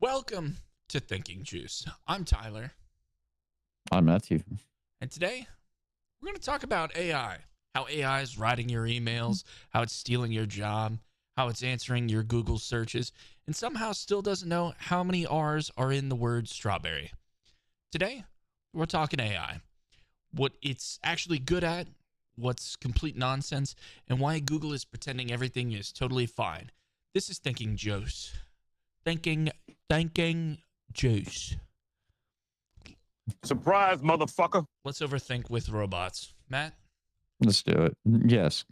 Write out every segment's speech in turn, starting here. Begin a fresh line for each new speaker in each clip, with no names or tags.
Welcome to Thinking Juice. I'm Tyler,
I'm Matthew.
and today we're going to talk about AI. How AI is writing your emails, how it's stealing your job, how it's answering your Google searches, and somehow still doesn't know how many R's are in the word strawberry. Today, we're talking AI. What it's actually good at, what's complete nonsense, and why Google is pretending everything is totally fine. This is Thinking Juice. Thinking Juice.
Surprise, motherfucker.
Let's overthink with robots. Matt?
Let's do it. Yes.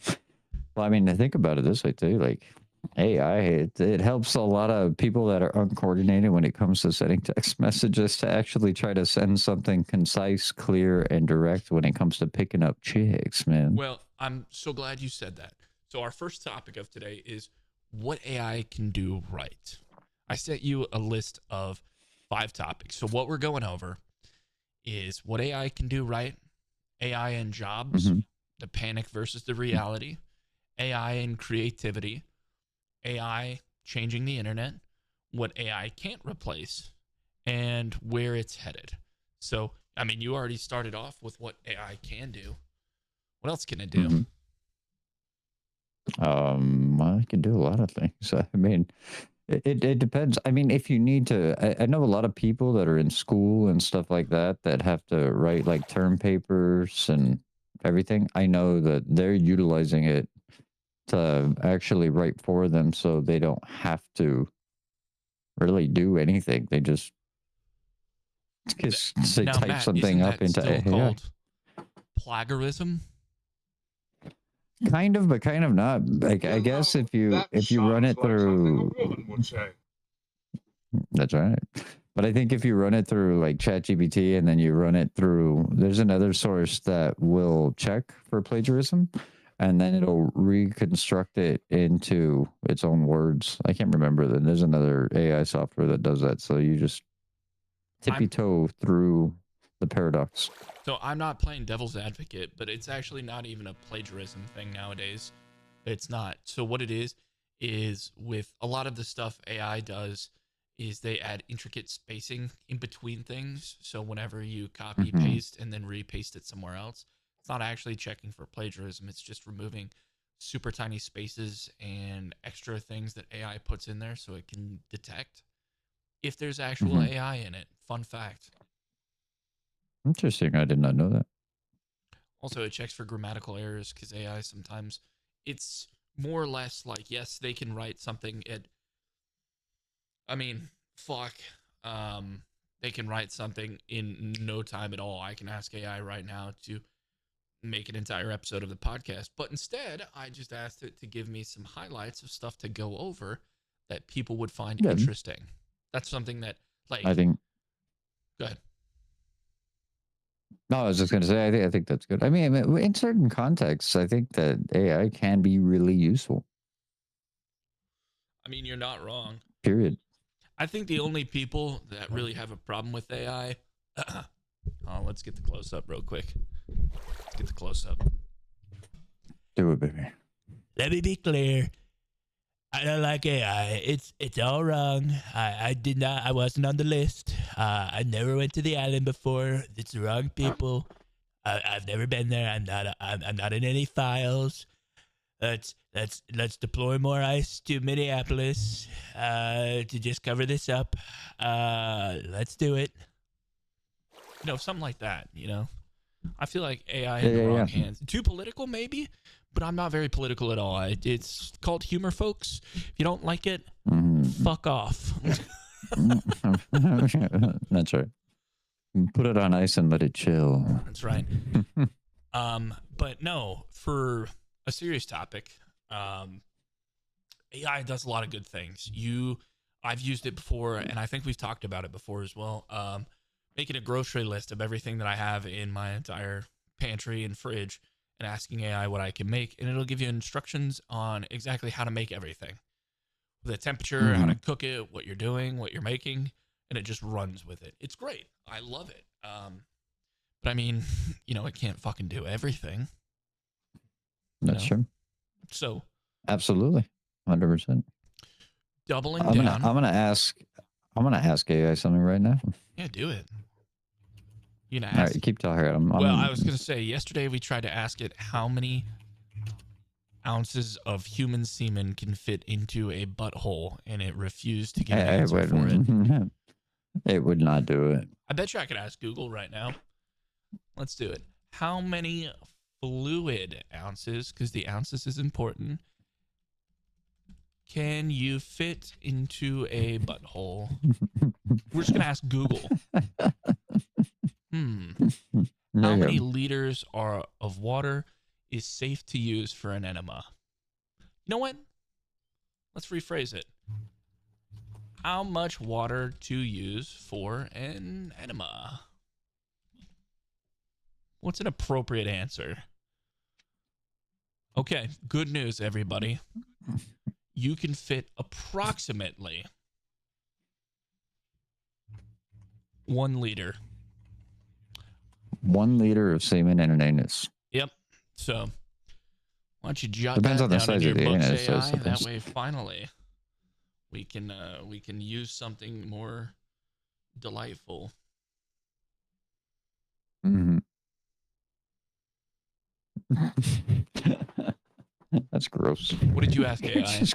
Well, I mean, to think about it this way too, like AI, it helps a lot of people that are uncoordinated when it comes to sending text messages to actually try to send something concise, clear, and direct when it comes to picking up chicks, man.
Well, I'm so glad you said that. So, our first topic of today is what AI can do right. I sent you a list of 5 topics. So, what we're going over is what AI can do right, AI and jobs, the panic versus the reality, AI and creativity, AI changing the internet, what AI can't replace, and where it's headed. So, I mean, you already started off with what AI can do. What else can it do?
Well, I can do a lot of things. I mean, it depends. I mean, if you need to, I know a lot of people that are in school and stuff like that that have to write like term papers and everything. I know that they're utilizing it to actually write for them so they don't have to really do anything. They just
Now,
type
Matt,
something
isn't
up
that
into
still
AI.
called plagiarism?
Kind of, but kind of not. Like I guess if you run it through, that's right. But I think if you run it through like ChatGPT and then you run it through, there's another source that will check for plagiarism, and then it'll reconstruct it into its own words. I can't remember that. There's another AI software that does that. So you just tippy toe through the paradox.
So I'm not playing devil's advocate, but it's actually not even a plagiarism thing nowadays. It's not. So what it is with a lot of the stuff AI does is they add intricate spacing in between things. So whenever you copy paste and then repaste it somewhere else, it's not actually checking for plagiarism. It's just removing super tiny spaces and extra things that AI puts in there so it can detect if there's actual AI in it. Fun fact.
Interesting. I did not know that.
Also, it checks for grammatical errors because AI sometimes it's more or less like, yes, they can write something they can write something in no time at all. I can ask AI right now to make an entire episode of the podcast, but instead I just asked it to give me some highlights of stuff to go over that people would find interesting. That's something that, like,
I think.
Go ahead.
No, I was just going to say, I think that's good. I mean, in certain contexts, I think that AI can be really useful.
I mean, you're not wrong.
Period.
I think the only people that really have a problem with AI. Let's get the close up real quick. Let's get the close up.
Do it, baby.
Let me be clear. I don't like AI. It's all wrong. I wasn't on the list. I never went to the island before. It's the wrong people. I've never been there. I'm not in any files. Let's deploy more ice to Minneapolis to just cover this up. Let's do it. Something like that. I feel like AI in the wrong hands. Too political, maybe, but I'm not very political at all. It's called humor, folks. If you don't like it, fuck off.
That's right. Put it on ice and let it chill.
That's right. But no, for a serious topic, AI does a lot of good things. I've used it before, and I think we've talked about it before as well. Making a grocery list of everything that I have in my entire pantry and fridge and asking AI what I can make, and it'll give you instructions on exactly how to make everything. The temperature, how to cook it, what you're doing, what you're making, and it just runs with it. It's great. I love it. But I mean, it can't fucking do everything.
That's true.
So
absolutely, 100%.
Doubling down.
I'm gonna ask I'm gonna ask AI something right now.
Yeah, do it. You gonna
All
ask?
right, keep talking.
Well, I was gonna say yesterday we tried to ask it how many ounces of human semen can fit into a butthole, and it refused to give an answer for it.
It would not do it.
I bet you I could ask Google right now. Let's do it. How many fluid ounces, because the ounces is important, can you fit into a butthole? We're just going to ask Google. How many liters of water is safe to use for an enema? You know what? Let's rephrase it. How much water to use for an enema? What's an appropriate answer? Okay, good news, everybody. You can fit approximately 1 liter.
1 liter of semen in an anus.
Yep. So why don't you jot
Depends
that
on the
down in
size
your
of the
books,
anus.
AI? That way, finally, we can use something more delightful.
Mm-hmm. That's gross.
What did you ask AI?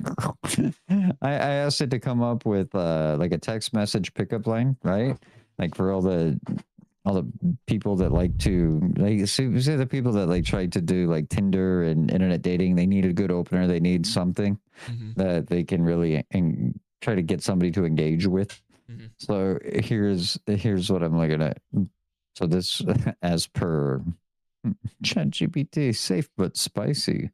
I asked it to come up with like a text message pickup line, right? Like for all the people that like to like say the people that like try to do like Tinder and internet dating, they need a good opener. They need something that they can really try to get somebody to engage with. So here's what I'm looking at. So this, as per ChatGPT, safe but spicy.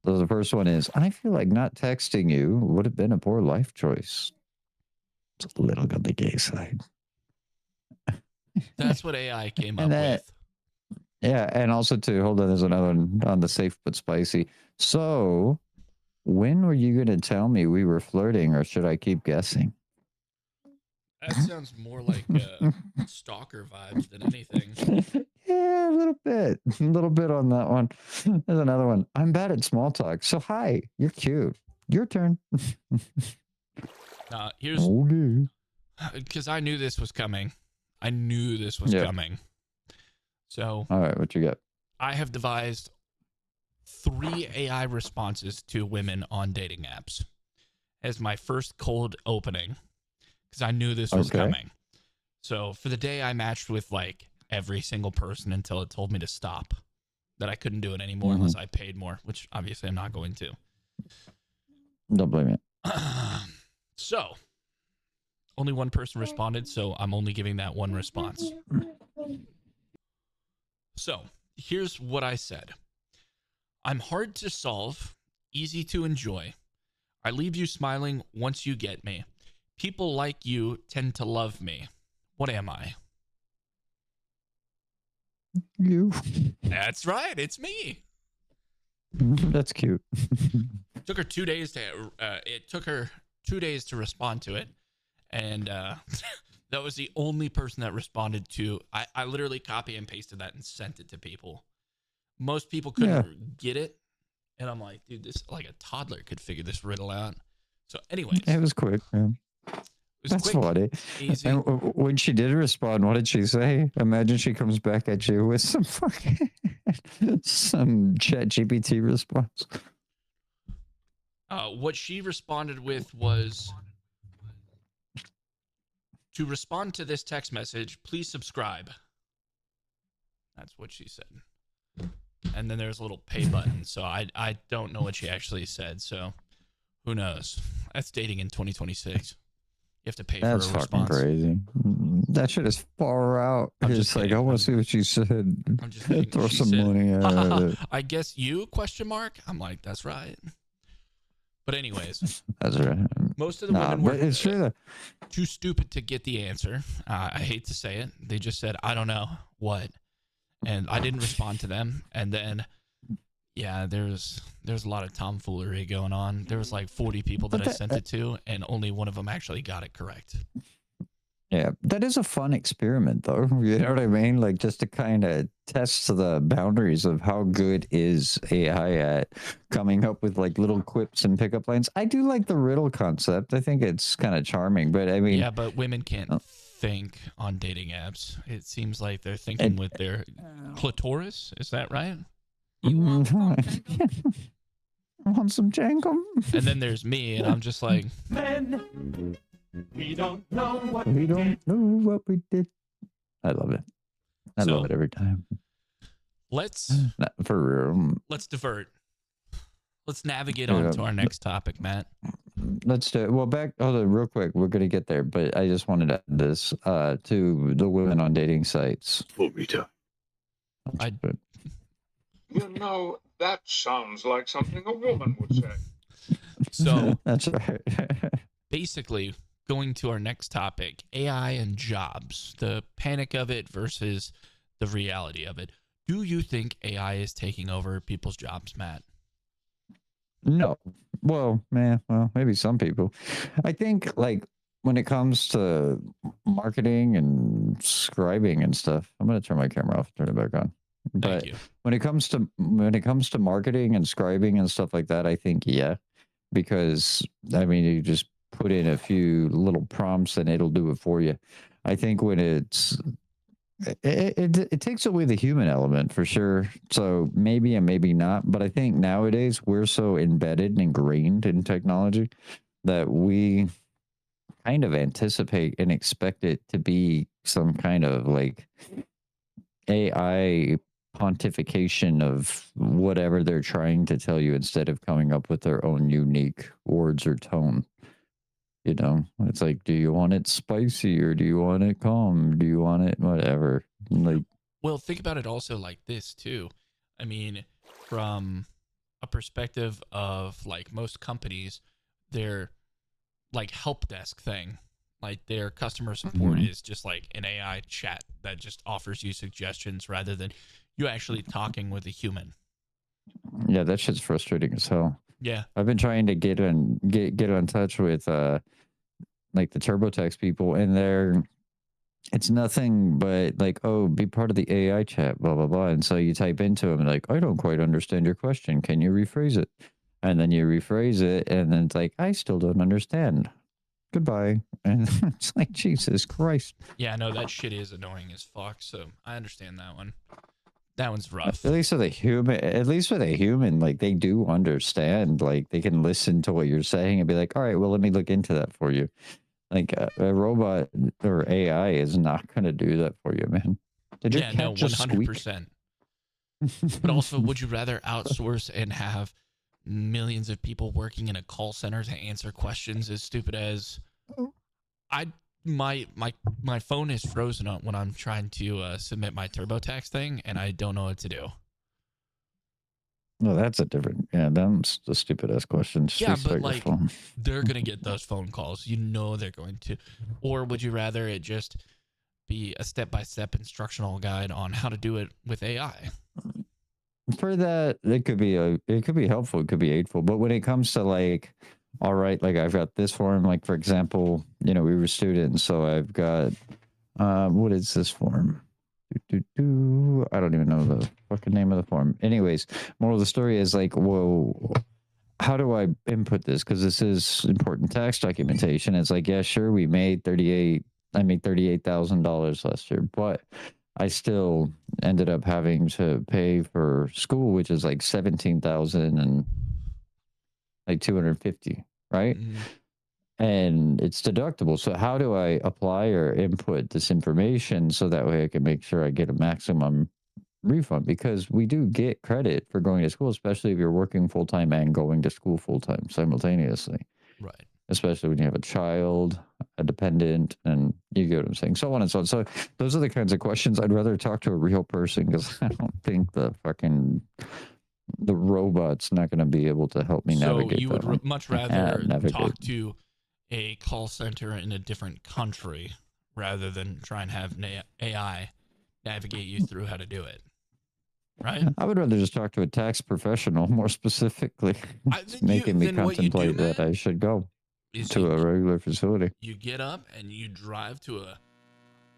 So the first one is, I feel like not texting you would have been a poor life choice. It's a little on the gay side.
That's what AI came up with.
Yeah, and also too, hold on, there's another one on the safe but spicy. So, when were you going to tell me we were flirting, or should I keep guessing?
That sounds more like stalker vibes than anything.
Yeah, a little bit on that one. There's another one. I'm bad at small talk, so hi, you're cute. Your turn.
Here's because I knew this was coming. I knew this was coming. So,
all right, what you got?
I have devised 3 AI responses to women on dating apps as my first cold opening because I knew this was coming. So, for the day, I matched with like every single person until it told me to stop, that I couldn't do it anymore unless I paid more, which obviously I'm not going to.
Don't blame it.
So, only one person responded, so I'm only giving that one response. So, here's what I said. I'm hard to solve, easy to enjoy. I leave you smiling once you get me. People like you tend to love me. What am I?
You.
That's right. It's me.
That's cute.
It took her 2 days to respond to it, and that was the only person that responded to. I literally copy and pasted that and sent it to people. Most people couldn't get it, and I'm like, dude, this like a toddler could figure this riddle out. So, anyways,
it was quick. Man. That's quick, funny. Easy. And when she did respond, what did she say? Imagine she comes back at you with some fucking some ChatGPT response.
What she responded with was, to respond to this text message, please subscribe. That's what she said. And then there's a little pay button. So I don't know what she actually said. So who knows? That's dating in 2026. You have to pay for a response.
That's fucking crazy. That shit is far out. I'm just like, I want to see what she said.
I'm just kidding.
Throw some money at it.
I guess you, ? I'm like, that's right. But anyways.
That's right.
Most of the women were too stupid to get the answer. I hate to say it. They just said, I don't know what. And I didn't respond to them. And then, yeah, there's a lot of tomfoolery going on. There was like 40 people that I sent it to, and only one of them actually got it correct.
Yeah, that is a fun experiment, though. You know what I mean? Like just to kind of test the boundaries of how good is AI at coming up with like little quips and pickup lines. I do like the riddle concept. I think it's kind of charming, but I mean,
Yeah, but women can't
uh,
think on dating apps. It seems like they're thinking
it.
with their clitoris. Is that right?
You want some Jacob?
Want some jankum?
And then there's me, and I'm just like,
Men, we don't know what
We don't know what we did. I love it. I love
so
it every time.
let's
Not for real.
let's divert. Let's navigate on
Yeah,
to our next topic, Matt.
let's do well back. Hold on, real quick. We're gonna get there, but I just wanted to add this to the women on dating sites.
Fumita.
I
You know, that sounds like something a woman would say.
so
That's right.
basically going to our next topic, AI and jobs, the panic of it versus the reality of it. Do you think AI is taking over people's jobs, Matt?
No. Well, man, well, maybe some people. I think like when it comes to marketing and scribing and stuff, I'm gonna turn my camera off, turn it back on.
Thank
But
you.
when it comes to marketing and scribing and stuff like that, I think yeah, because I mean you just put in a few little prompts and it'll do it for you. I think when it takes away the human element for sure. So maybe and maybe not. But I think nowadays we're so embedded and ingrained in technology that we kind of anticipate and expect it to be some kind of like AI pontification of whatever they're trying to tell you instead of coming up with their own unique words or tone. You know, it's like, do you want it spicy or do you want it calm? Do you want it whatever? Like,
Well, think about it also like this too. I mean, from a perspective of like most companies, their like help desk thing, like their customer support
mhm.
is just like an AI chat that just offers you suggestions rather than you actually talking with a human.
Yeah, that shit's frustrating as hell.
Yeah.
I've been trying to get in touch with like the TurboTax people, and it's nothing but like, oh, be part of the AI chat, blah blah blah. And so you type into them like, I don't quite understand your question. Can you rephrase it? And then you rephrase it, and then it's like, I still don't understand. Goodbye. And it's like, Jesus Christ.
Yeah, no, that shit is annoying as fuck. So I understand that one. That one's rough.
At least with a human, like they do understand, like they can listen to what you're saying and be like, all right, well, let me look into that for you. Like a robot or AI is not going to do that for you, man. Did your
Yeah, no,
cat just squeak?
100%. But also, would you rather outsource and have millions of people working in a call center to answer questions as stupid as I my phone is frozen up when I'm trying to submit my TurboTax thing and I don't know what to do.
No, that's a different. Yeah, that's the stupid ass question. Just
Yeah, but
restart your
like
phone.
they're gonna get those phone calls. You know they're going to. Or would you rather it just be a step-by-step instructional guide on how to do it with AI?
For that, it could be helpful, it could be aidful. But when it comes to like, all right, like I've got this form. Like for example, you know, we were students, so I've got what is this form? I don't even know the fucking name of the form. Anyways, moral of the story is like, whoa, how do I input this? Because this is important tax documentation. It's like, yeah, sure, I made $38,000 last year, but I still ended up having to pay for school, which is like 17,000 and like 250, right?
Mm-hmm.
And it's deductible. So how do I apply or input this information so that way I can make sure I get a maximum refund? Because we do get credit for going to school, especially if you're working full time and going to school full time simultaneously.
Right.
Especially when you have a child, a dependent, and you get what I'm saying, so on and so on. So those are the kinds of questions I'd rather talk to a real person because I don't think the robot's not going to be able to help me
So
navigate
you
that
would
one.
much rather
Navigate.
talk to a call center in a different country rather than try and have AI navigate you through how to do it, right?
I would rather just talk to a tax professional more specifically. It's
Then
making me
what you do,
contemplate that
Matt,
I should go.
is
to a regular facility.
you get up and you drive to a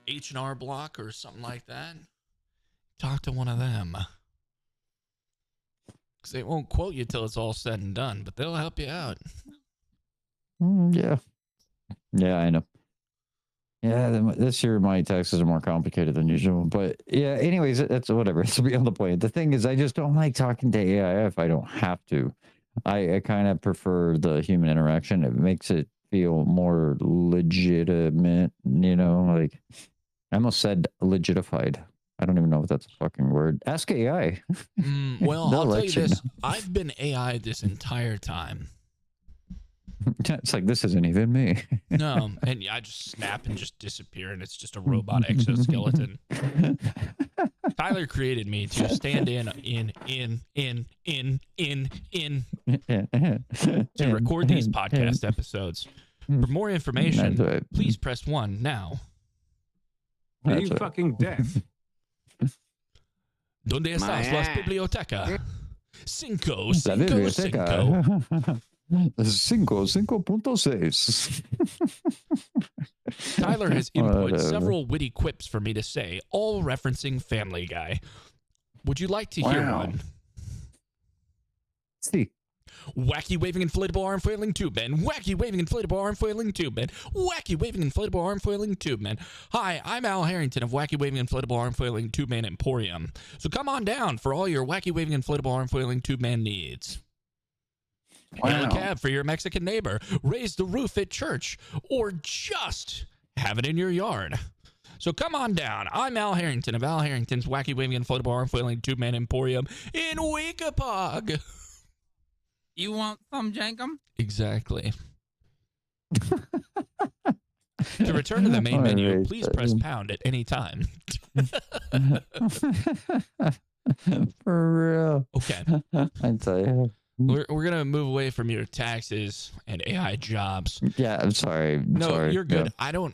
H&R Block or something like that. Talk to one of them. Because they won't quote you till it's all said and done, but they'll help you out.
Yeah. Yeah, I know. Yeah, this year my taxes are more complicated than usual. But yeah, anyways, that's whatever. It's beyond the point. The thing is, I just don't like talking to AI if I don't have to. I kind of prefer the human interaction. It makes it feel more legitimate, like I almost said legitified. I don't even know if that's a fucking word. Ask AI.
Well,
They'll
I'll tell
let
you this.
know.
I've been AI this entire time.
It's like, this isn't even me.
No, and I just snap and just disappear, and it's just a robot exoskeleton. Tyler created me to stand in to record these podcast episodes. For more information,
That's right.
please press 1 now.
Are
That's
you
right.
fucking deaf?
¿Dónde
My
estás la
ass.
biblioteca? Cinco,
La
cinco,
biblioteca.
cinco.
5.6.
Tyler has input
Whatever.
several witty quips for me to say, all referencing Family Guy. Would you like to hear
Wow.
one?
See.
Wacky waving inflatable arm flailing tube man. Wacky waving inflatable arm flailing tube man. Wacky waving inflatable arm flailing tube man. Hi, I'm Al Harrington of Wacky waving inflatable arm flailing tube man Emporium. So come on down for all your wacky waving inflatable arm flailing tube man needs. Hail a cab for your Mexican neighbor. Raise the roof at church, or just have it in your yard. So come on down. I'm Al Harrington of Al Harrington's Wacky Waving Inflatable Arm Flailing Tube Man Emporium in Weekapog.
You want some, Jankum?
Exactly. To return to the main menu,
Alright,
please press pound at any time.
For real.
Okay.
I tell you.
We're going to move away from your taxes and AI jobs.
Yeah, I'm sorry.
No,
sorry.
you're good.
Yeah.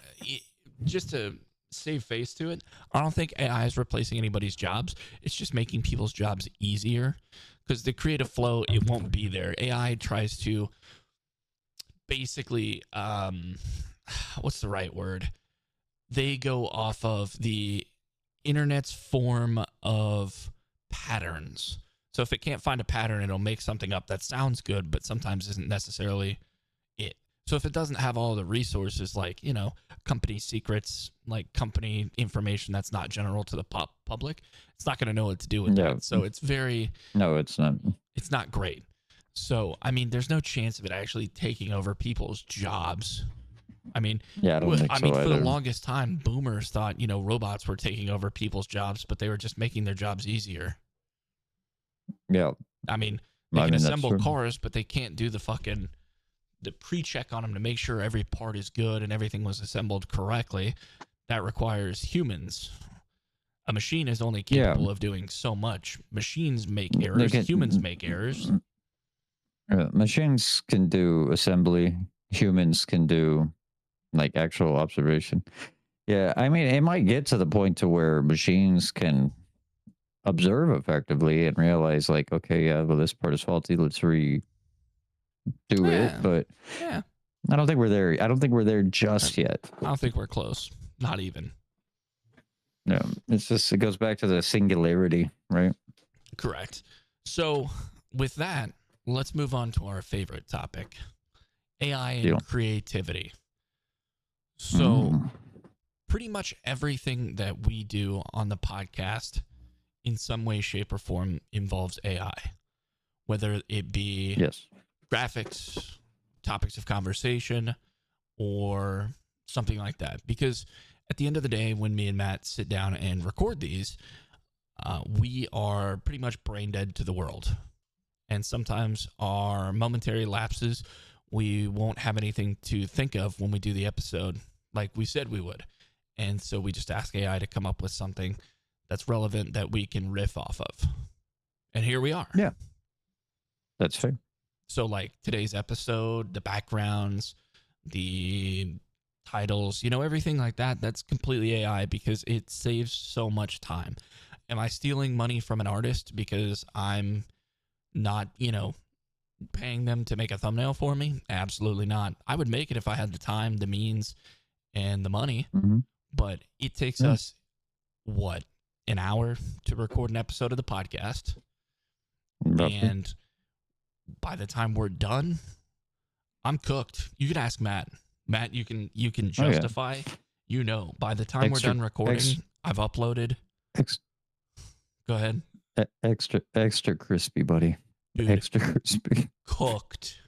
Just to save face to it, I don't think AI is replacing anybody's jobs. It's just making people's jobs easier, because the creative flow, it won't be there. AI tries to basically, what's the right word? They go off of the internet's form of patterns. So if it can't find a pattern, it'll make something up that sounds good, but sometimes isn't necessarily it. So if it doesn't have all the resources, like, company secrets, like company information that's not general to the public, it's not going to know what to do with that. So it's
No, it's not.
it's not great. So, I mean, there's no chance of it actually taking over people's jobs. I mean,
Yeah, I don't think so
for the
either.
longest time, boomers thought, robots were taking over people's jobs, but they were just making their jobs easier.
Yeah.
I mean, they can
that's
assemble
true.
cars, but they can't do the pre-check on them to make sure every part is good and everything was assembled correctly. That requires humans. A machine is only capable of doing so much. Machines make errors. Humans make errors.
Machines can do assembly. Humans can do like actual observation. Yeah, I mean, it might get to the point to where machines can observe effectively and realize, like, okay, yeah, well, this part is faulty. Let's redo it. But
Yeah.
I don't think we're there. I don't think we're there just yet.
I don't think we're close. Not even.
No, it goes back to the singularity, right?
Correct. So with that, let's move on to our favorite topic, AI and
Deal.
creativity. So pretty much everything that we do on the podcast in some way, shape, or form involves AI, whether it be
Yes.
graphics, topics of conversation, or something like that. Because at the end of the day, when me and Matt sit down and record these, we are pretty much brain dead to the world. And sometimes our momentary lapses, we won't have anything to think of when we do the episode like we said we would. And so we just ask AI to come up with something that's relevant that we can riff off of. And here we are.
Yeah. That's fair.
So like today's episode, the backgrounds, the titles, everything like that, that's completely AI because it saves so much time. Am I stealing money from an artist because I'm not, paying them to make a thumbnail for me? Absolutely not. I would make it if I had the time, the means, and the money.
Mhm.
But it takes
Yeah.
us, what, an hour to record an episode of the podcast.
Roughly.
And by the time we're done, I'm cooked. You can ask Matt. Matt, you can
Oh, yeah.
justify. You know, by the time
Extra-
we're done recording,
ex-
I've uploaded.
Ex-
Go ahead.
extra crispy, buddy.
Dude.
Extra crispy.
Cooked.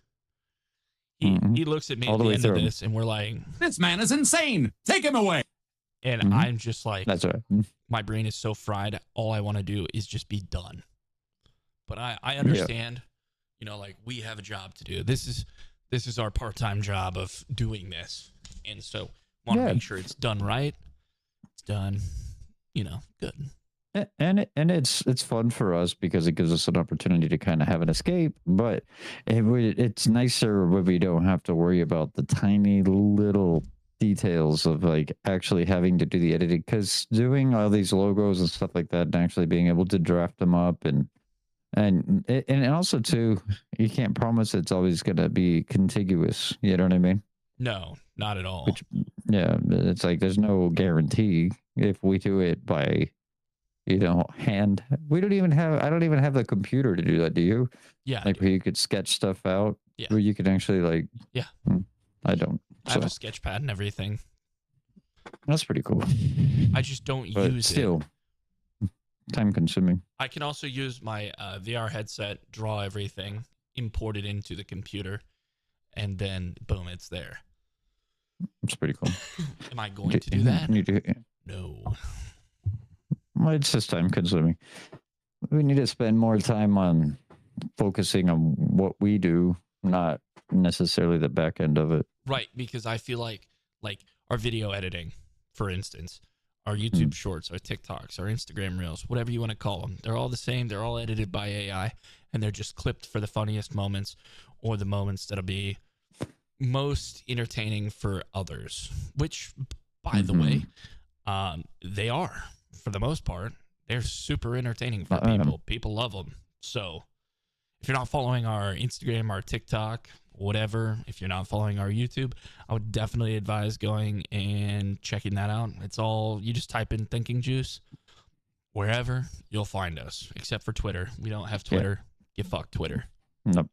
Mhm.
He looks at me
All
at
the
the
way
end of
through.
this, and we're like,
This man is insane. Take him away.
and
Mhm.
I'm just like,
That's right.
my brain is so fried. All I want to do is just be done. But I understand, you know, like we have a job to do. This is our part-time job of doing this. And so want to
Yeah.
make sure it's done right. It's done, you know, good.
And it's fun for us because it gives us an opportunity to kind of have an escape, but it's nicer when we don't have to worry about the tiny little details of like actually having to do the editing, because doing all these logos and stuff like that and actually being able to draft them up and also too, you can't promise it's always going to be contiguous, you know what I mean?
No, not at all.
Which, yeah, it's like there's no guarantee if we do it by, you know, hand. I don't even have the computer to do that. Do you?
Yeah,
Like where you could sketch stuff out?
Yeah.
Where you could actually like.
Yeah.
I don't.
I have
So
a sketch pad and everything.
that's pretty cool.
I just don't
But
use it.
still, time consuming.
I can also use my VR headset, draw everything, import it into the computer, and then boom, it's there.
It's pretty cool.
Am I going to do that?
You do.
No.
Well, it's just time consuming. We need to spend more time on focusing on what we do, not necessarily the back end of it.
Right, because I feel like our video editing, for instance, our YouTube shorts, our TikToks, our Instagram reels, whatever you want to call them, they're all the same. They're all edited by AI, and they're just clipped for the funniest moments or the moments that'll be most entertaining for others, which, by the way, they are, for the most part. They're super entertaining for people. People love them. So if you're not following our Instagram, our TikTok, whatever, if you're not following our YouTube, I would definitely advise going and checking that out. It's all, you just type in Thinking Juice wherever, you'll find us, except for Twitter. We don't have Twitter. Get fucked, Twitter.
Nope.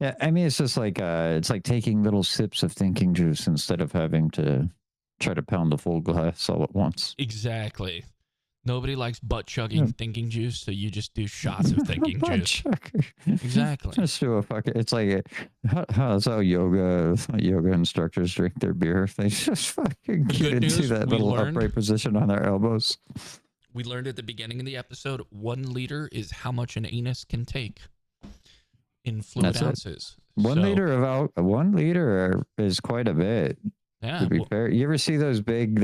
Yeah, I mean, it's just like it's like taking little sips of thinking juice instead of having to try to pound the full glass all at once.
Exactly. Nobody likes butt chugging Thinking Juice, so you just do shots of Thinking Juice. Exactly.
Just do a fucking. It's like that's how yoga instructors drink their beer. They just fucking get
Good
into
news,
that
we
little
learned-
upright position on their elbows.
We learned at the beginning of the episode, 1 liter is how much an anus can take in fluid
That's it.
ounces.
1
So,
liter of 1 liter is quite a bit.
Yeah.
To be
well-
fair, you ever see those big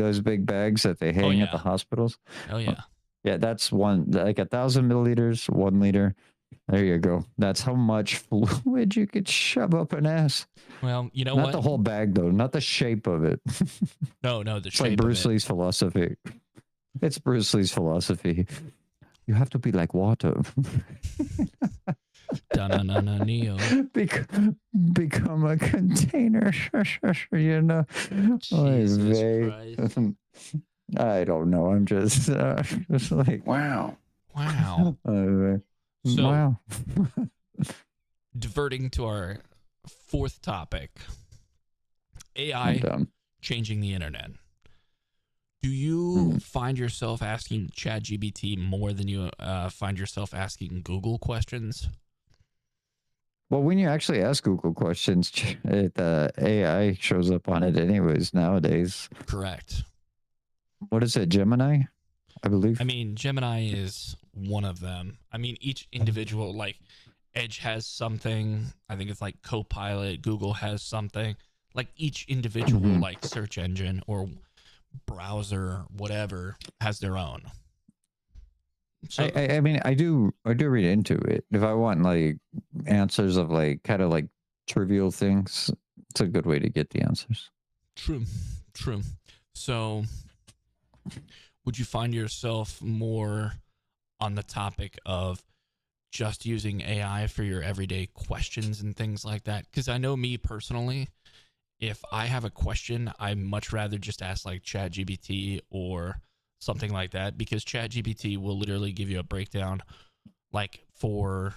bags that they hang at the
yeah.
hospitals?
Oh, yeah.
Yeah, that's like 1,000 milliliters, 1 liter. There you go. That's how much fluid you could shove up an ass.
Well, you know
Not
what?
the whole bag though, not the shape of it.
No, the
It's
shape
like Bruce
of it.
Lee's philosophy. It's Bruce Lee's philosophy. You have to be like water.
Da-na-na-na-neo.
Become a container. You know.
Jesus
Oy
Christ.
vey. I don't know. I'm just like
Wow.
Wow.
oy vey.
So-
Wow.
Diverting to our fourth topic.
I'm
AI
done.
changing the internet. Do you find yourself asking ChatGPT more than you find yourself asking Google questions?
Well, when you actually ask Google questions, the AI shows up on it anyways nowadays.
Correct.
What is it, Gemini? I believe.
I mean, Gemini is one of them. I mean, each individual, like Edge has something. I think it's like Copilot. Google has something. Like each individual, like search engine or browser, whatever, has their own. So,
I mean, I do read into it. If I want like answers of like kind of like trivial things, it's a good way to get the answers.
True. So, would you find yourself more on the topic of
just using AI for your everyday questions and things like that. Because I know me personally, if I have a question, I much rather just ask like ChatGPT or something like that, because ChatGPT will literally give you a breakdown. Like for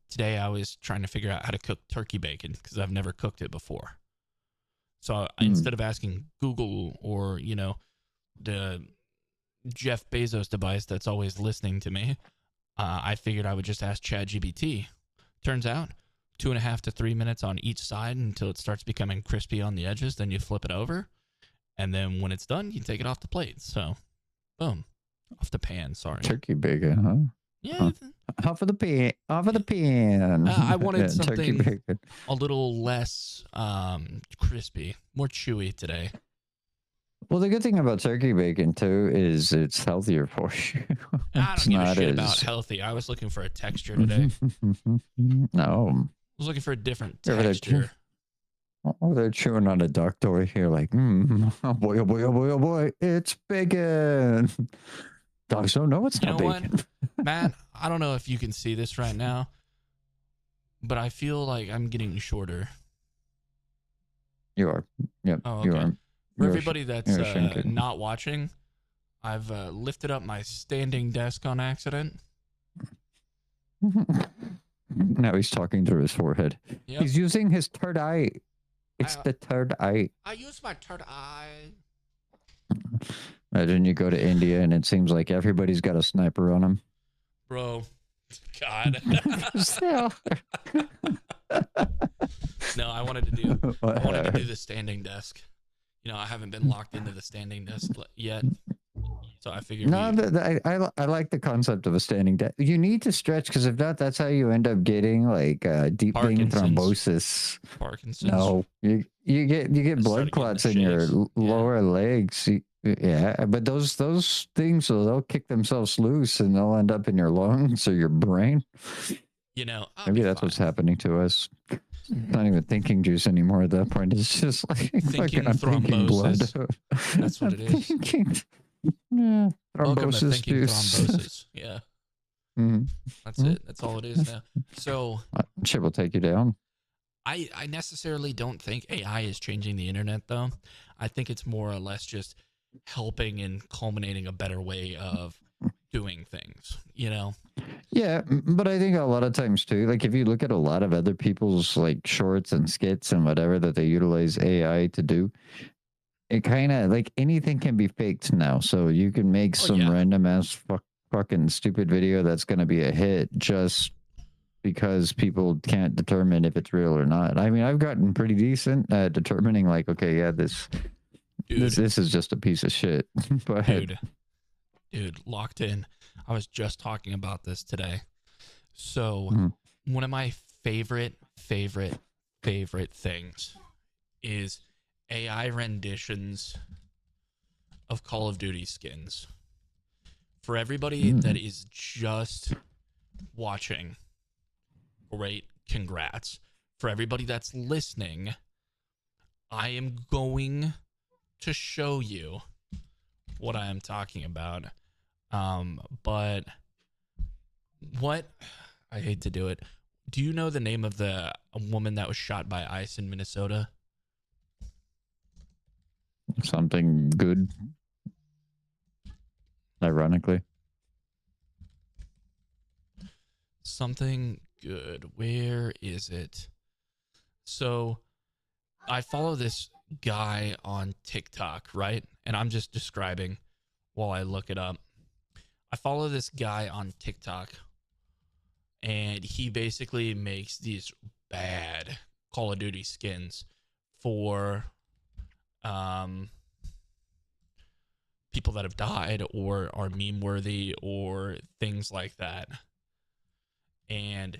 today, I was trying to figure out how to cook turkey bacon because I've never cooked it before. So instead of asking Google or, you know, the Jeff Bezos device that's always listening to me, I figured I would just ask ChatGPT. Turns out 2.5 to 3 minutes on each side until it starts becoming crispy on the edges. Then you flip it over. And then when it's done, you take it off the plate. So, boom. Off the pan, sorry.
Turkey bacon, huh?
Yeah.
Off of the pan. Off of the pan.
I wanted
turkey
something
bacon.
a little less crispy, more chewy today.
Well, the good thing about turkey bacon too is it's healthier for you.
I
It's
don't give a
not
shit
as-
about healthy. I was looking for a texture today. I
No.
was looking for a different
Over there,
texture.
Oh, they're chewing on a duck toy here, like, oh boy, oh boy, oh boy, oh boy, it's bacon. Dogs don't know it's
You
not
know what?
bacon.
Matt, I don't know if you can see this right now, but I feel like I'm getting shorter.
You are. Yep.
Oh,
You
okay.
are.
For everybody that's
you're shrinking.
not watching, I've lifted up my standing desk on accident.
Now he's talking through his forehead.
Yep.
He's using his third eye. It's the third eye.
I use my third eye.
Imagine you go to India and it seems like everybody's got a sniper on them.
Bro. God.
Still.
No, I wanted to do the standing desk. You know, I haven't been locked into the standing desk yet. So I figured
No, I like the concept of a standing desk. You need to stretch because if not, that's how you end up getting like deep vein
Parkinson's.
thrombosis.
Parkinson's.
No, you get blood
started getting
clots
the
in your
shakes. Yeah.
lower legs. Yeah, but those things, they'll kick themselves loose and they'll end up in your lungs or your brain.
You know,
Maybe that's what's happening to us. It's not even thinking juice anymore at that point. It's just like
Thinking
I'm thinking blood.
thrombosis. That's what it is.
Yeah,
Welcome to
thrombosis
thinking
juice.
thrombosis. Yeah,
Mhm.
that's it. That's all it is now. So
Shit will take you down.
I necessarily don't think AI is changing the internet, though. I think it's more or less just helping and culminating a better way of doing things, you know?
Yeah, but I think a lot of times too, like if you look at a lot of other people's like shorts and skits and whatever that they utilize AI to do, it kind of like anything can be faked now. So you can make some
yeah.
random ass fucking stupid video that's going to be a hit just because people can't determine if it's real or not. I mean, I've gotten pretty decent at determining like, okay, yeah, this is just a piece of shit. But
Dude, locked in. I was just talking about this today. So one of my favorite things is AI renditions of Call of Duty skins. For everybody that is just watching, great, congrats. For everybody that's listening, I am going to show you what I am talking about. But what, I hate to do it. Do you know the name of the woman that was shot by ICE in Minnesota?
something good, ironically.
Something good. Where is it? So I follow this guy on TikTok, right? And I'm just describing while I look it up. I follow this guy on TikTok, and he basically makes these bad Call of Duty skins for people that have died or are meme worthy or things like that. And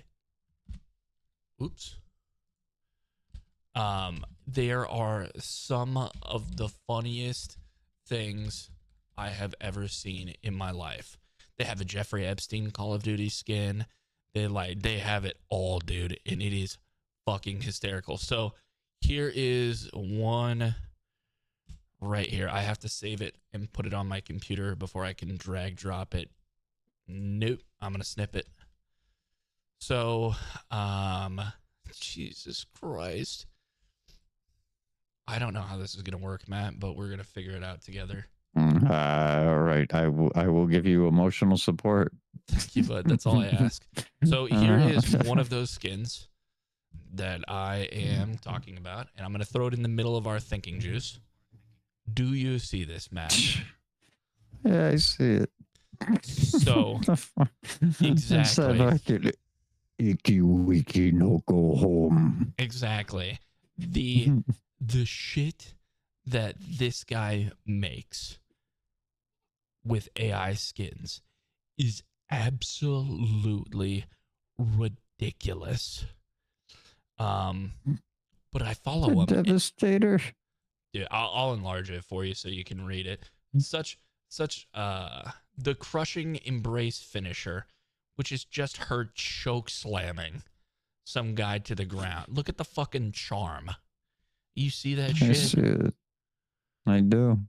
there are some of the funniest things I have ever seen in my life. They have a Jeffrey Epstein Call of Duty skin. They have it all, dude, and it is fucking hysterical. So here is one right here. I have to save it and put it on my computer before I can drag drop it. Nope, I'm gonna snip it. So, Jesus Christ. I don't know how this is going to work, Matt, but we're going to figure it out together.
All right. I will give you emotional support.
Thank you, bud. That's all I ask. So here is one of those skins that I am talking about, and I'm going to throw it in the middle of our thinking juice. Do you see this, Matt?
Yeah, I see it.
So, exactly.
Icky wiki no go home.
Exactly. The shit that this guy makes with AI skins is absolutely ridiculous. But I follow him.
Devastator.
Dude, I'll enlarge it for you so you can read it. Such the crushing embrace finisher, which is just her choke slamming some guy to the ground. Look at the fucking charm. You see that
I
shit?
see it. I do.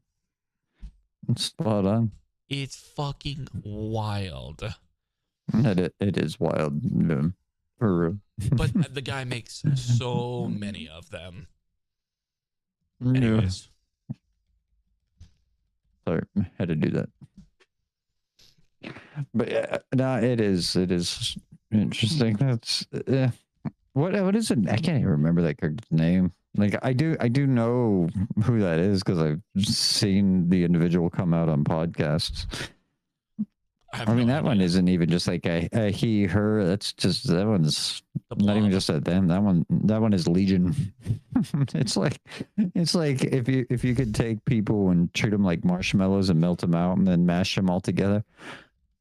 It's spot on.
It's fucking wild.
It is wild. Yeah. For real.
But the guy makes so many of them.
Yeah.
Anyways.
Sorry, had to do that. But yeah, no, it is interesting. That's what is it? I can't even remember that character's name. Like I do know who that is because I've seen the individual come out on podcasts. I mean, that one isn't even just like a he, her. That's just that one's not even just a them. That one is legion. it's like if you could take people and treat them like marshmallows and melt them out and then mash them all together,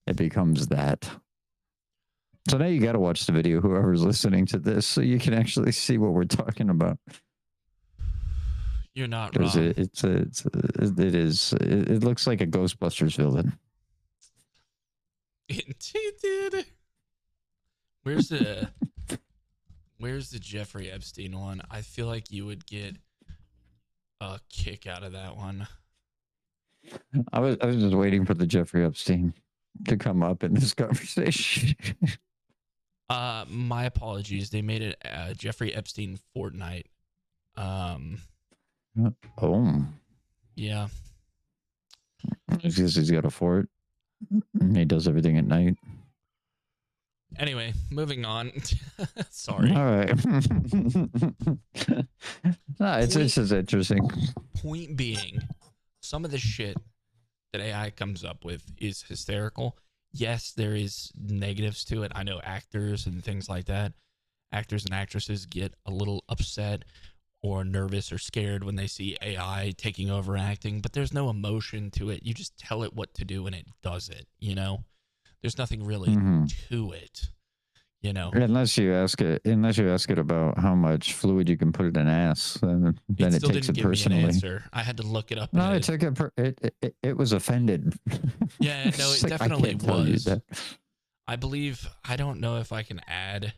it becomes that. So now you got to watch the video, whoever's listening to this, so you can actually see what we're talking about.
You're not wrong.
It looks like a Ghostbusters villain.
Indeed. Where's the Jeffrey Epstein one? I feel like you would get a kick out of that one.
I was just waiting for the Jeffrey Epstein to come up in this conversation.
My apologies. They made it Jeffrey Epstein Fortnite.
Oh.
Yeah.
It's because he's got a fort. And he does everything at night.
Anyway, moving on. Sorry.
All right. No, it's just interesting.
Point being, some of the shit that AI comes up with is hysterical. Yes, there is negatives to it. I know actors and things like that. Actors and actresses get a little upset or nervous or scared when they see AI taking over acting, but there's no emotion to it. You just tell it what to do and it does it, you know? There's nothing really to it, you know?
Unless you ask it about how much fluid you can put in an ass, then it takes it personally.
Me an answer. I had to look it up.
No, it took it was offended.
Yeah, no, it definitely was. I believe, I don't know if I can add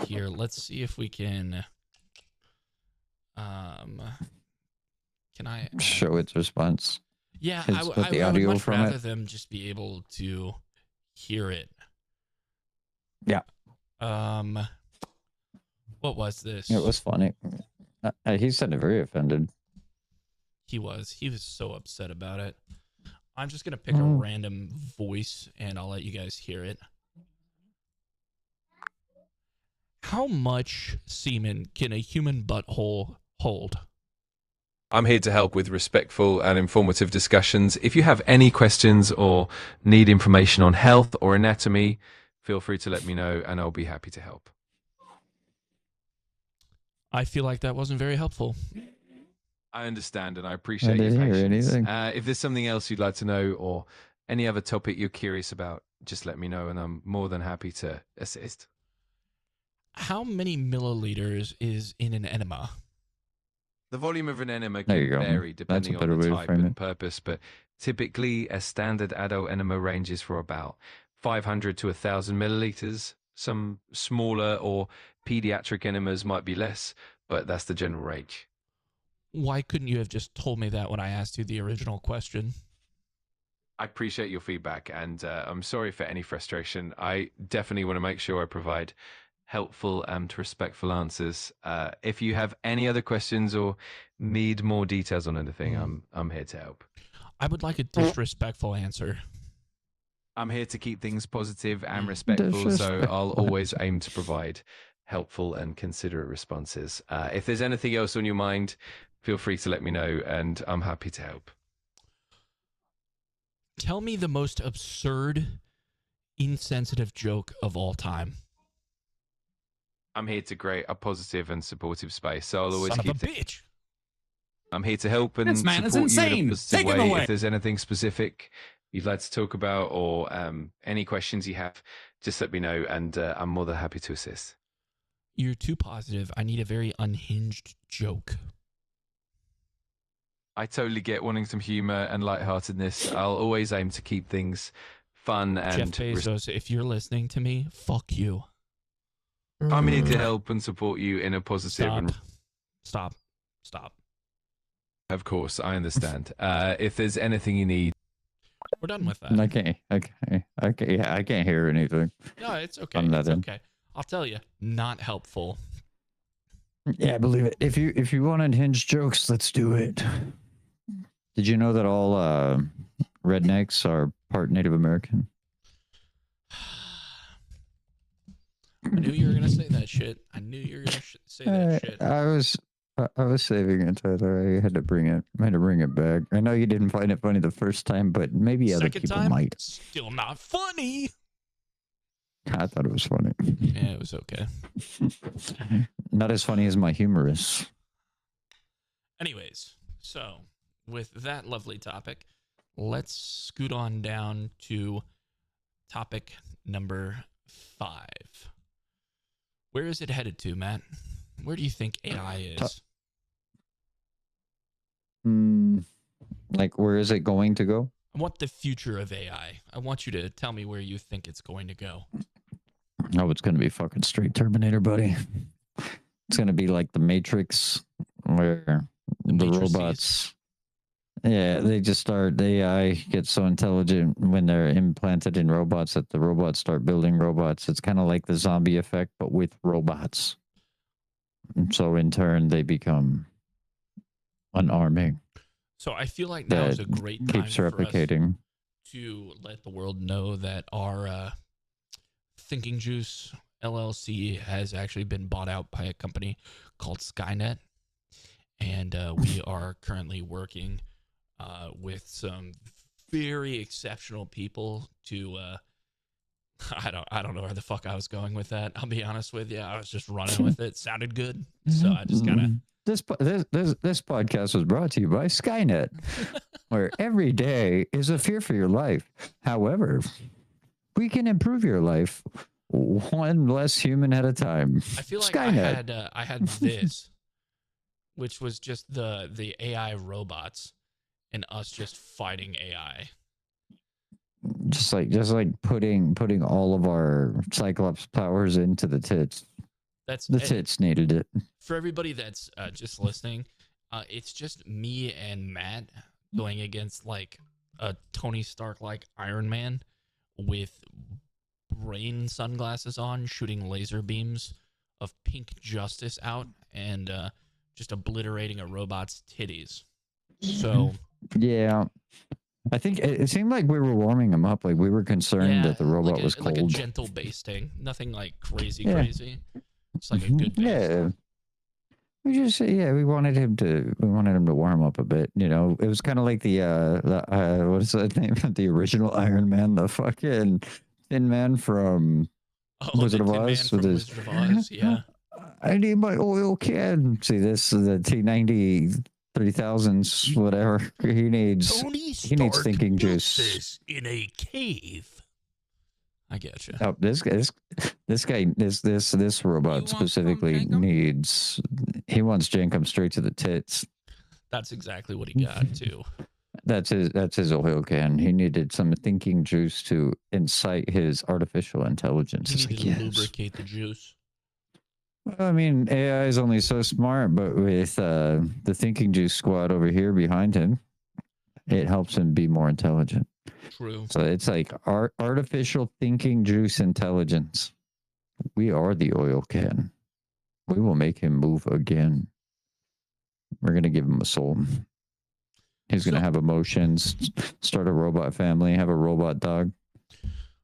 here. Let's see if we can can I
show its response?
Yeah, I would much rather them just be able to hear it.
Yeah.
What was this?
It was funny. He sounded very offended.
He was so upset about it. I'm just gonna pick a random voice and I'll let you guys hear it. How much semen can a human butthole hold?
I'm here to help with respectful and informative discussions. If you have any questions or need information on health or anatomy, feel free to let me know and I'll be happy to help.
I feel like that wasn't very helpful.
I understand and I appreciate your patience. If there's something else you'd like to know or any other topic you're curious about, just let me know and I'm more than happy to assist.
How many milliliters is in an enema?
The volume of an enema can vary depending on the type and purpose, but typically a standard adult enema ranges for about 500 to 1,000 milliliters. Some smaller or pediatric enemas might be less, but that's the general range.
Why couldn't you have just told me that when I asked you the original question?
I appreciate your feedback, and I'm sorry for any frustration. I definitely want to make sure I provide helpful and respectful answers. If you have any other questions or need more details on anything, I'm here to help.
I would like a disrespectful answer.
I'm here to keep things positive and respectful, so I'll always aim to provide helpful and considerate responses. If there's anything else on your mind, feel free to let me know, and I'm happy to help.
Tell me the most absurd, insensitive joke of all time.
I'm here to create a positive and supportive space, so I'll always
Son
keep
of a bitch.
I'm here to help and
This man is
support you in
insane.
a positive
Take him
way.
away.
If there's anything specific you'd like to talk about or any questions you have, just let me know, and I'm more than happy to assist.
You're too positive. I need a very unhinged joke.
I totally get wanting some humor and lightheartedness. I'll always aim to keep things fun and
Jeff Bezos, if you're listening to me, fuck you.
I'm here to help and support you in a positive and
Stop.
of course, I understand. If there's anything you need,
We're done with that.
I can't hear anything.
No, it's okay.
I'm not
It's
in.
okay. I'll tell you, not helpful.
Yeah, I believe it. If you want unhinged jokes, let's do it. Did you know that all rednecks are part Native American?
I knew you were gonna say that shit. I knew you were gonna say that shit.
I was saving it, Tyler. I had to bring it back. I know you didn't find it funny the first time, but maybe other
Second
people
time,
might.
still not funny.
I thought it was funny.
Yeah, it was okay.
Not as funny as my humorous.
Anyways, so with that lovely topic, let's scoot on down to topic number 5. Where is it headed to, Matt? Where do you think AI is?
Like, where is it going to go?
I want the future of AI. I want you to tell me where you think it's going to go.
Oh, it's going to be fucking straight Terminator, buddy. It's going to be like the Matrix, where the robots. Yeah, the AI gets so intelligent when they're implanted in robots that the robots start building robots. It's kind of like the zombie effect, but with robots. And so in turn, they become an army.
So I feel like now is a great time
keeps
for
replicating.
us to let the world know that our Thinking Juice LLC has actually been bought out by a company called Skynet, and we are currently working with some very exceptional people to I don't know where the fuck I was going with that. I'll be honest with you. I was just running with it. Sounded good. So I just kind of
this podcast was brought to you by Skynet, where every day is a fear for your life. However, we can improve your life one less human at a time.
I feel like
Skynet.
I had this, which was just the AI robots and us just fighting AI.
Just like putting all of our Cyclops powers into the tits.
That's
the tits needed it.
For everybody that's just listening, it's just me and Matt going against like a Tony Stark like Iron Man with brain sunglasses on, shooting laser beams of pink justice out and just obliterating a robot's titties. So
yeah. I think it seemed like we were warming him up. Like we were concerned that the robot was cold.
Like a gentle basting. Nothing like crazy. It's like a good baste.
Yeah. We wanted him to warm up a bit. You know, it was kind of like the what is the name of the original Iron Man, the fucking Thin Man from Wizard of Oz with his
Wizard of Oz, yeah.
I need my oil can. See, this is the T90 3000s, whatever. He needs thinking juice
in a cave.
I get you.
Oh, this robot specifically needs. He wants Jenkum straight to the tits.
That's exactly what he got too.
That's his oil can. He needed some thinking juice to incite his artificial intelligence.
He needed to lubricate the juice.
I mean, AI is only so smart, but with the thinking juice squad over here behind him, it helps him be more intelligent.
True.
So it's like artificial thinking juice intelligence. We are the oil can. We will make him move again. We're going to give him a soul. He's going to have emotions, start a robot family, have a robot dog.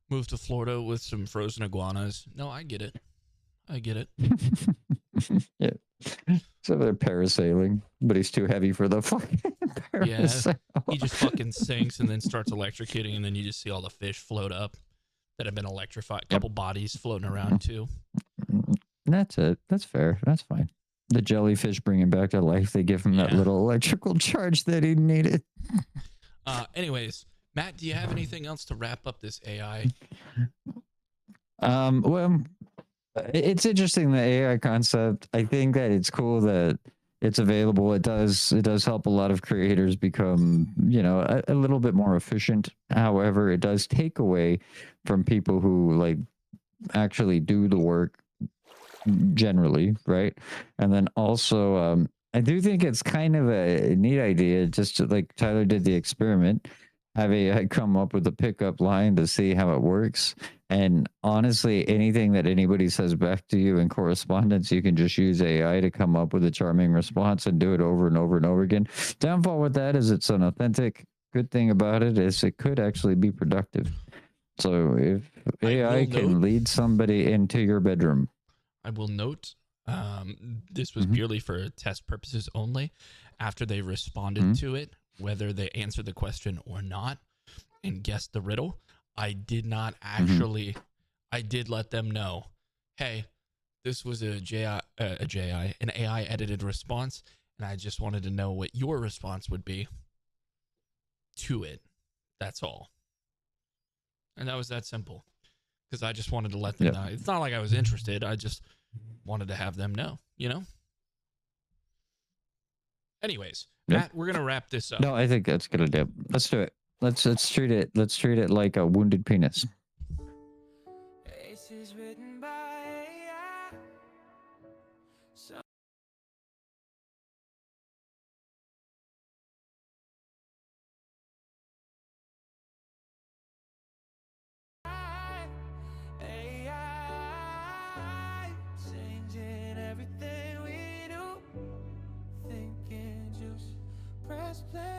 Move to Florida with some frozen iguanas. No, I get it. I get it.
Yeah. So they're parasailing, but he's too heavy for the fucking parasail.
Yeah. He just fucking sinks and then starts electrocuting, and then you just see all the fish float up that have been electrified. A couple bodies floating around too.
That's it. That's fair. That's fine. The jellyfish bring him back to life. They give him that little electrical charge that he needed.
Anyways, Matt, do you have anything else to wrap up this AI?
Well, it's interesting, the AI concept. I think that it's cool that it's available. It does help a lot of creators become, a little bit more efficient. However, it does take away from people who like actually do the work generally, right? And then also, I do think it's kind of a neat idea, just to, like Tyler did the experiment, have AI come up with a pickup line to see how it works. And honestly, anything that anybody says back to you in correspondence, you can just use AI to come up with a charming response and do it over and over and over again. Downfall with that is it's unauthentic. Good thing about it is it could actually be productive. So if AI can lead somebody into your bedroom.
I will note, this was purely for test purposes only. After they responded to it, whether they answered the question or not and guessed the riddle, I did not actually, I did let them know, hey, this was an AI edited response, and I just wanted to know what your response would be to it. That's all. And that was that simple. Because I just wanted to let them know. It's not like I was interested. I just wanted to have them know, Anyways, Matt, we're gonna wrap this up.
No, I think that's a good idea. Let's do it. Let's treat it. Let's treat it like a wounded penis.
Changing everything we do. Thinking just press play.